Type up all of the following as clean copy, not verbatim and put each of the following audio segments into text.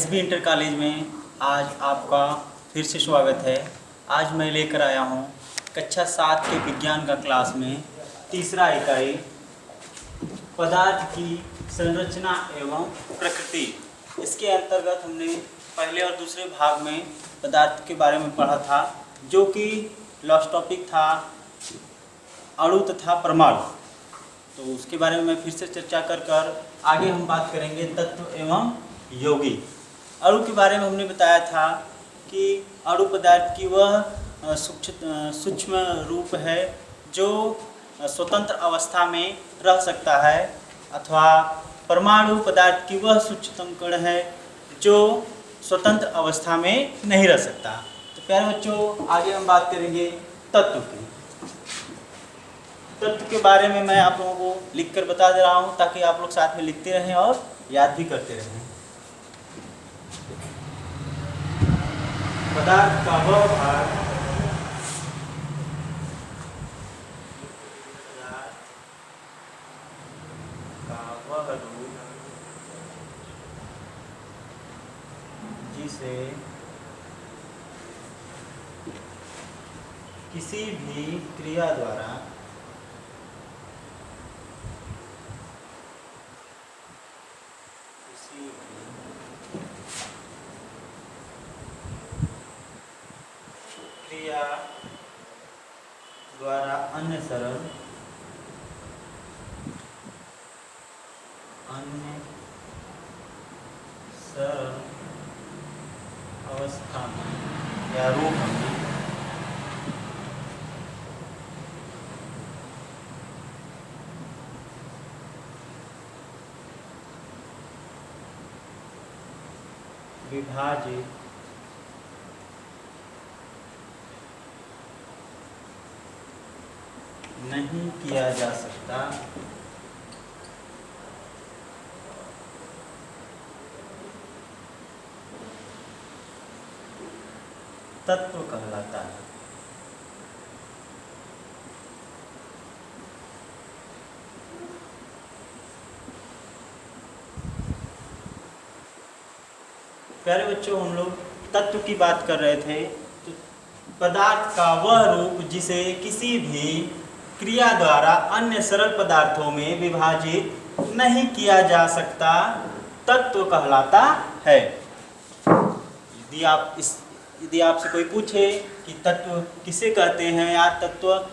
SB inter college में आज आपका फिर से स्वागत है। आज मैं लेकर आया हूँ कक्षा 7 के विज्ञान का क्लास में तीसरा इकाई पदार्थ की संरचना एवं प्रकृति। इसके अंतर्गत हमने पहले और दूसरे भाग में पदार्थ के बारे में पढ़ा था, जो कि लास्ट टॉपिक था अणु तथा परमाणु। तो उसके बारे में मैं फिर से चर्चा कर आगे हम बात करेंगे तत्व एवं यौगिक। अणु के बारे में हमने बताया था कि अणु पदार्थ की वह सूक्ष्म रूप है जो स्वतंत्र अवस्था में रह सकता है, अथवा परमाणु पदार्थ की वह सूक्ष्मतम कण है जो स्वतंत्र अवस्था में नहीं रह सकता। तो प्यारे बच्चों, आगे हम बात करेंगे तत्व की। तत्व के बारे में मैं आप लोगों को लिखकर बता दे रहा हूँ ताकि आप लोग साथ में लिखते रहें और याद भी करते रहें। पदार्थ का वह भाग रूप जिसे किसी भी क्रिया द्वारा अन्य सरल अवस्था में या रूप में विभाजित नहीं किया जा सकता, तत्व कहलाता है। प्यारे बच्चों, हम लोग तत्व की बात कर रहे थे। तो पदार्थ का वह रूप जिसे किसी भी क्रिया द्वारा अन्य सरल पदार्थों में विभाजित नहीं किया जा सकता, तत्व कहलाता है। यदि आपसे कोई पूछे कि तत्व किसे कहते हैं या तत्व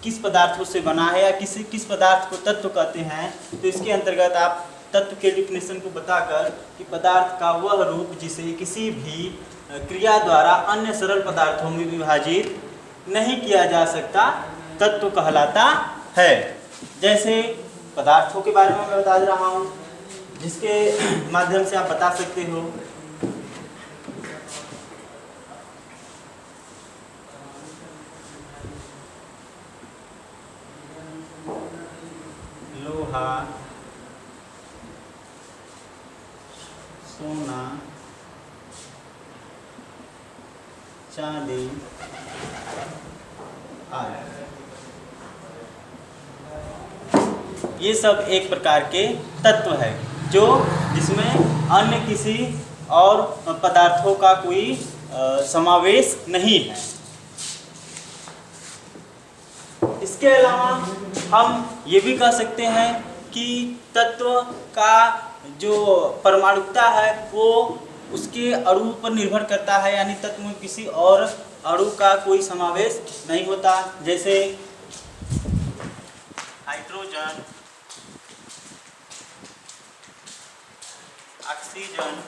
किस पदार्थों से बना है या किस पदार्थ को तत्व कहते हैं, तो इसके अंतर्गत आप तत्व के डिफिनेशन को बताकर कि पदार्थ का वह रूप जिसे किसी भी क्रिया द्वारा अन्य सरल पदार्थों में विभाजित नहीं किया जा सकता, तत्व कहलाता है। जैसे पदार्थों के बारे में मैं बता रहा हूँ, जिसके माध्यम से आप बता सकते हो। लोहा, सोना, चांदी आदि, ये सब एक प्रकार के तत्व है जिसमें अन्य किसी और पदार्थों का कोई समावेश नहीं है। इसके अलावा हम ये भी कह सकते हैं कि तत्व का जो परमाणुकता है वो उसके अणु पर निर्भर करता है, यानी तत्व में किसी और अणु का कोई समावेश नहीं होता। जैसे हाइड्रोजन, ऑक्सीजन,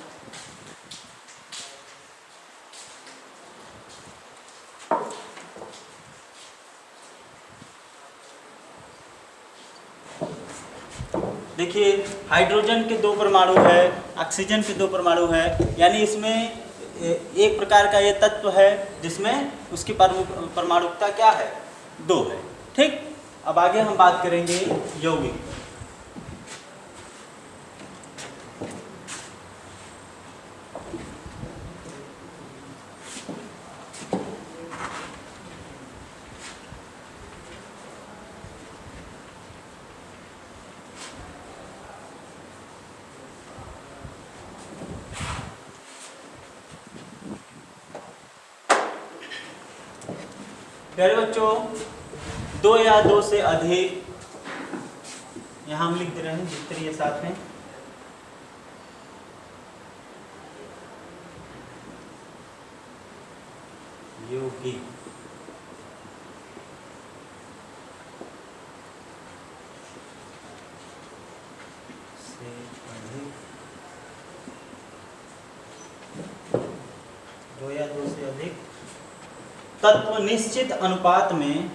देखिए हाइड्रोजन के 2 परमाणु है, ऑक्सीजन के 2 परमाणु है, यानी इसमें एक प्रकार का ये तत्व है जिसमें उसकी परमाणुकता क्या है, 2 है। ठीक, अब आगे हम बात करेंगे यौगिक। प्यारे बच्चों, दो या दो से अधिक, यहाँ हम लिख दे रहे हैं जितने ये साथ में, यौगिक से अधिक, दो या दो से अधिक तत्व निश्चित अनुपात में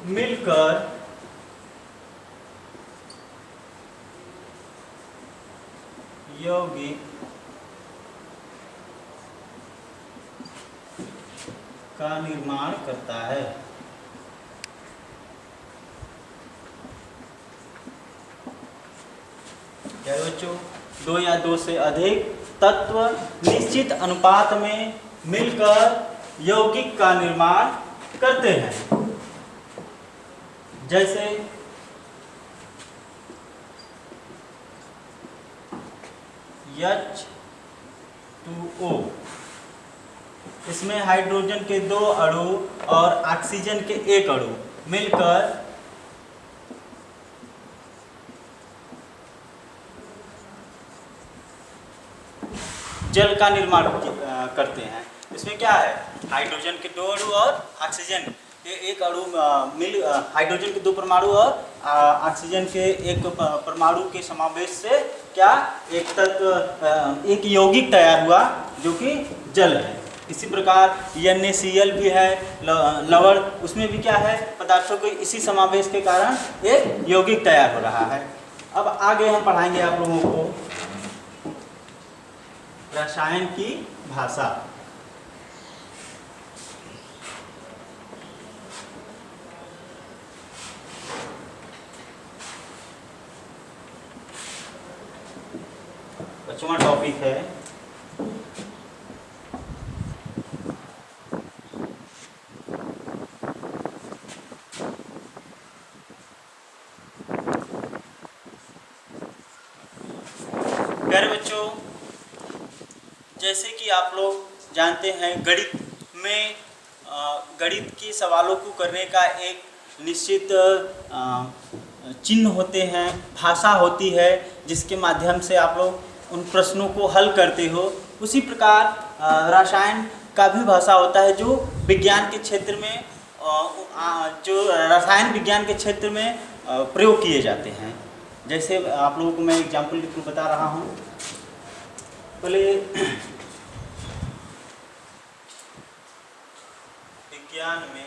मिलकर यौगिक का निर्माण करता है। क्या बच्चों, दो या दो से अधिक तत्व निश्चित अनुपात में मिलकर यौगिक का निर्माण करते हैं। जैसे H2O, इसमें हाइड्रोजन के 2 अणु और ऑक्सीजन के 1 अणु मिलकर जल का निर्माण करते हैं। इसमें क्या है, हाइड्रोजन के 2 अणु और ऑक्सीजन के 1 अणु मिल, हाइड्रोजन के 2 परमाणु और ऑक्सीजन के 1 परमाणु के समावेश से क्या एक तत्व, एक यौगिक तैयार हुआ जो कि जल है। इसी प्रकार NaCl भी है लवण, उसमें भी क्या है, पदार्थों के इसी समावेश के कारण एक यौगिक तैयार हो रहा है। अब आगे हम पढ़ाएंगे आप लोगों को रसायन की भाषा। बच्चों का टॉपिक है प्यारे बच्चों, जैसे कि आप लोग जानते हैं गणित में गणित के सवालों को करने का एक निश्चित चिन्ह होते हैं, भाषा होती है जिसके माध्यम से आप लोग उन प्रश्नों को हल करते हो। उसी प्रकार रसायन का भी भाषा होता है जो विज्ञान के क्षेत्र में, जो रसायन विज्ञान के क्षेत्र में प्रयोग किए जाते हैं। जैसे आप लोगों को मैं एग्जाम्पल के थ्रू बता रहा हूँ। पहले विज्ञान में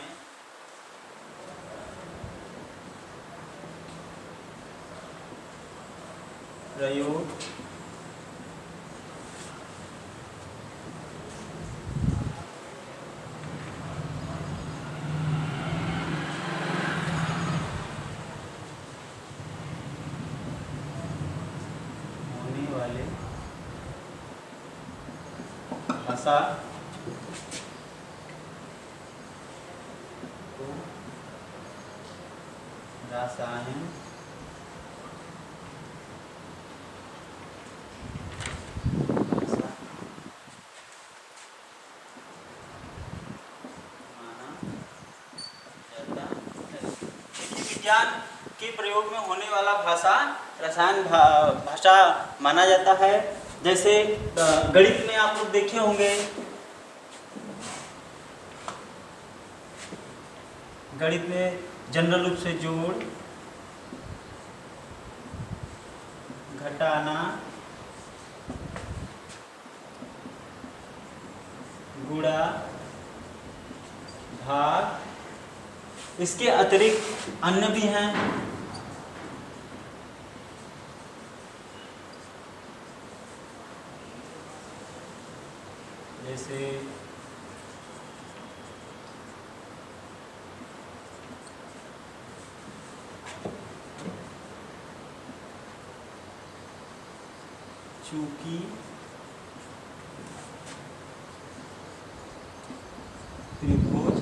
प्रयोग होने वाले भाषा को रसायन विज्ञान के प्रयोग में होने वाला भाषा रसायन भाषा माना जाता है। जैसे गणित में आप लोग देखे होंगे, गणित में जनरल रूप से जोड़, घटाना, गुणा, भाग, इसके अतिरिक्त अन्य भी हैं। जैसे चूंकि, त्रिभुज,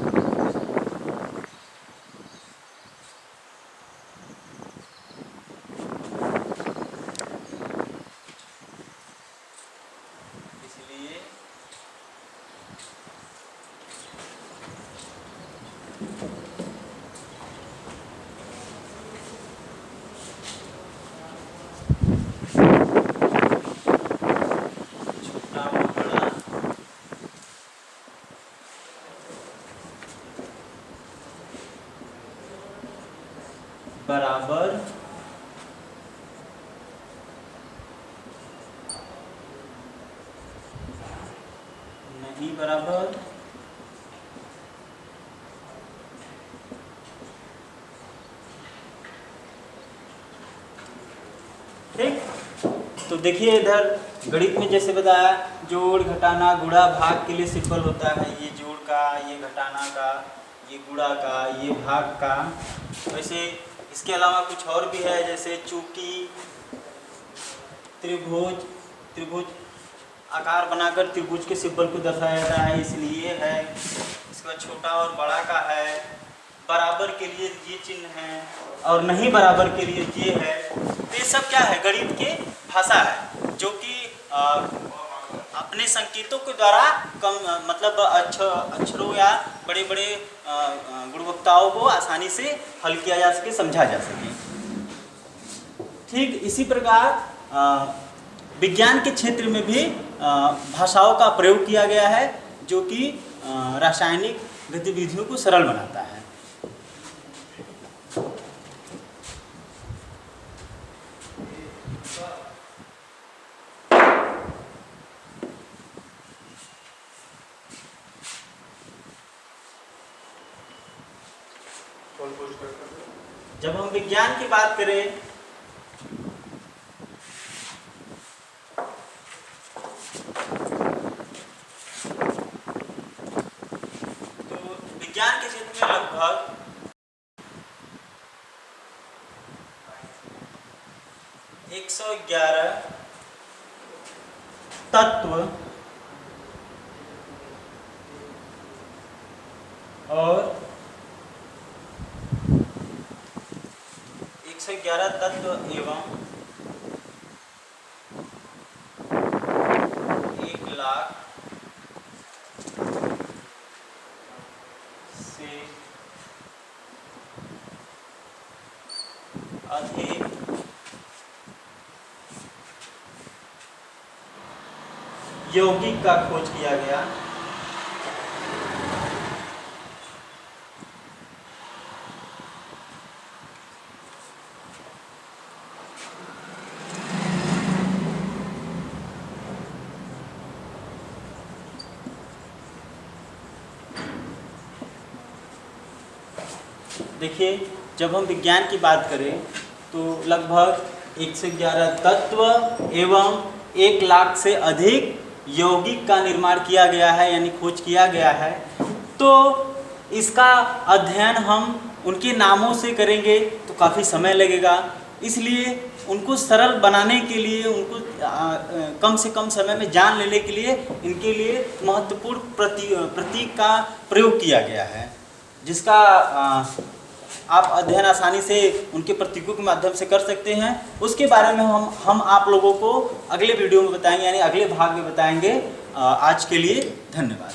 V बराबर ठीक। तो देखिए इधर गणित में जैसे बताया, जोड़ घटाना गुणा भाग के लिए सिंपल होता है, ये जोड़ का, ये घटाना का, ये गुणा का, ये भाग का। वैसे इसके अलावा कुछ और भी है, जैसे चूंकि त्रिभुज आकार बनाकर त्रिभुज के सिंबल को दर्शाया जाता है, इसलिए है। इसका छोटा और बड़ा का है, बराबर के लिए ये चिन्ह है और नहीं बराबर के लिए ये है। तो ये सब क्या है, गणित के भाषा है, जो कि अपने संकेतों के द्वारा कम मतलब अक्षरों या बड़े बड़े गुणवत्ताओं को आसानी से हल किया जा सके, समझा जा सके। ठीक इसी प्रकार विज्ञान के क्षेत्र में भी भाषाओं का प्रयोग किया गया है, जो कि रासायनिक गतिविधियों को सरल बनाता है। जब हम विज्ञान की बात करें तो विज्ञान के क्षेत्र में लगभग 111 तत्व और 111 तत्व एवं 1,00,000 से अधिक यौगिक का खोज किया गया। देखिए जब हम विज्ञान की बात करें तो लगभग 111 तत्व एवं 1,00,000 से अधिक यौगिक का निर्माण किया गया है, यानी खोज किया गया है। तो इसका अध्ययन हम उनके नामों से करेंगे तो काफ़ी समय लगेगा, इसलिए उनको सरल बनाने के लिए, उनको कम से कम समय में जान लेने के लिए इनके लिए महत्वपूर्ण प्रतीक का प्रयोग किया गया है, जिसका आप अध्ययन आसानी से उनके प्रतीकों के माध्यम से कर सकते हैं। उसके बारे में हम आप लोगों को अगले वीडियो में बताएंगे, यानी अगले भाग में बताएंगे। आज के लिए धन्यवाद।